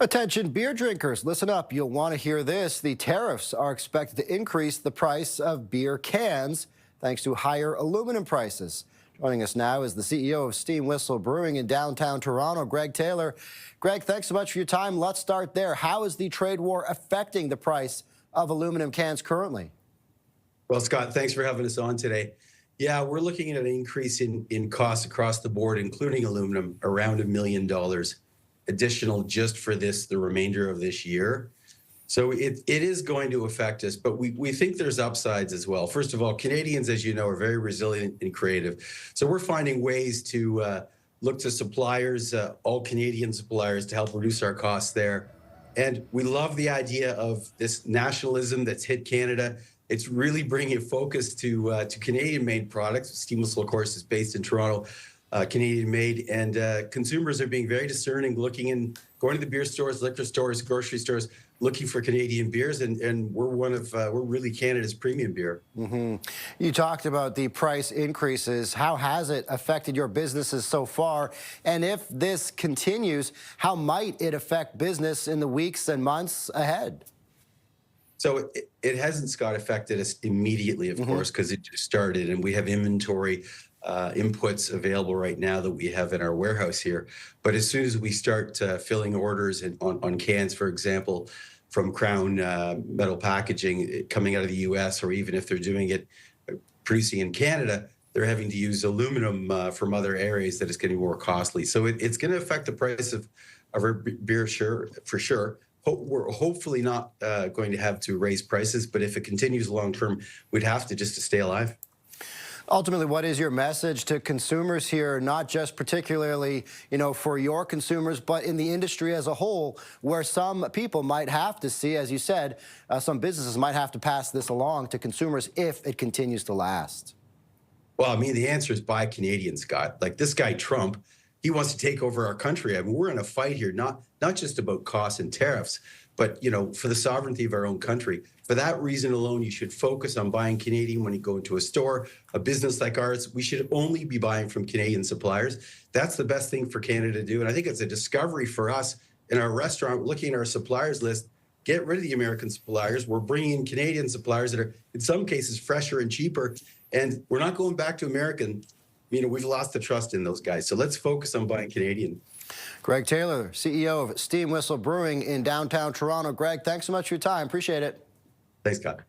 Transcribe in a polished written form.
Attention beer drinkers, listen up. You'll want to hear this. The tariffs are expected to increase the price of beer cans thanks to higher aluminum prices. Joining us now is the CEO of Whistle Brewing in downtown Toronto, Greg Taylor. Greg, thanks so much for your time. Let's start there. How is the trade war affecting the price of aluminum cans currently? Well, Scott, thanks for having us on today. Yeah, we're looking at an increase in costs across the board, including aluminum, around $1 million additional just for the remainder of this year. So it is going to affect us, but we think there's upsides as well. First of all, Canadians, as you know, are very resilient and creative. So we're finding ways to look to suppliers, all Canadian suppliers, to help reduce our costs there. And we love the idea of this nationalism that's hit Canada. It's really bringing focus to Canadian-made products. Steam Whistle, of course, is based in Toronto, Canadian-made, and consumers are being very discerning, going to the beer stores, liquor stores, grocery stores, looking for Canadian beers, and we're really Canada's premium beer. You talked about the price increases. How has it affected your businesses so far? And if this continues, how might it affect business in the weeks and months ahead? So it hasn't, Scott, affected us immediately, of course, because it just started, and we have inventory inputs available right now that we have in our warehouse here. But as soon as we start filling orders on cans, for example, from Crown Metal Packaging coming out of the U.S., or even if they're doing it producing in Canada, they're having to use aluminum from other areas that is getting more costly. So it's going to affect the price of our beer, for sure. We're hopefully not going to have to raise prices, but if it continues long term, we'd have to just to stay alive. Ultimately, what is your message to consumers here, not just particularly, for your consumers, but in the industry as a whole, where some people might have to see, as you said, some businesses might have to pass this along to consumers if it continues to last? Well, I mean, the answer is buy Canadian, Scott. Like this guy, Trump, he wants to take over our country. I mean, we're in a fight here, not just about costs and tariffs, but, for the sovereignty of our own country. For that reason alone, you should focus on buying Canadian when you go into a store. A business like ours, we should only be buying from Canadian suppliers. That's the best thing for Canada to do. And I think it's a discovery for us in our restaurant, looking at our suppliers list. Get rid of the American suppliers. We're bringing in Canadian suppliers that are, in some cases, fresher and cheaper. And we're not going back to American. We've lost the trust in those guys. So let's focus on buying Canadian. Greg Taylor, CEO of Whistle Brewing in downtown Toronto. Greg, thanks so much for your time. Appreciate it. Thanks, Scott.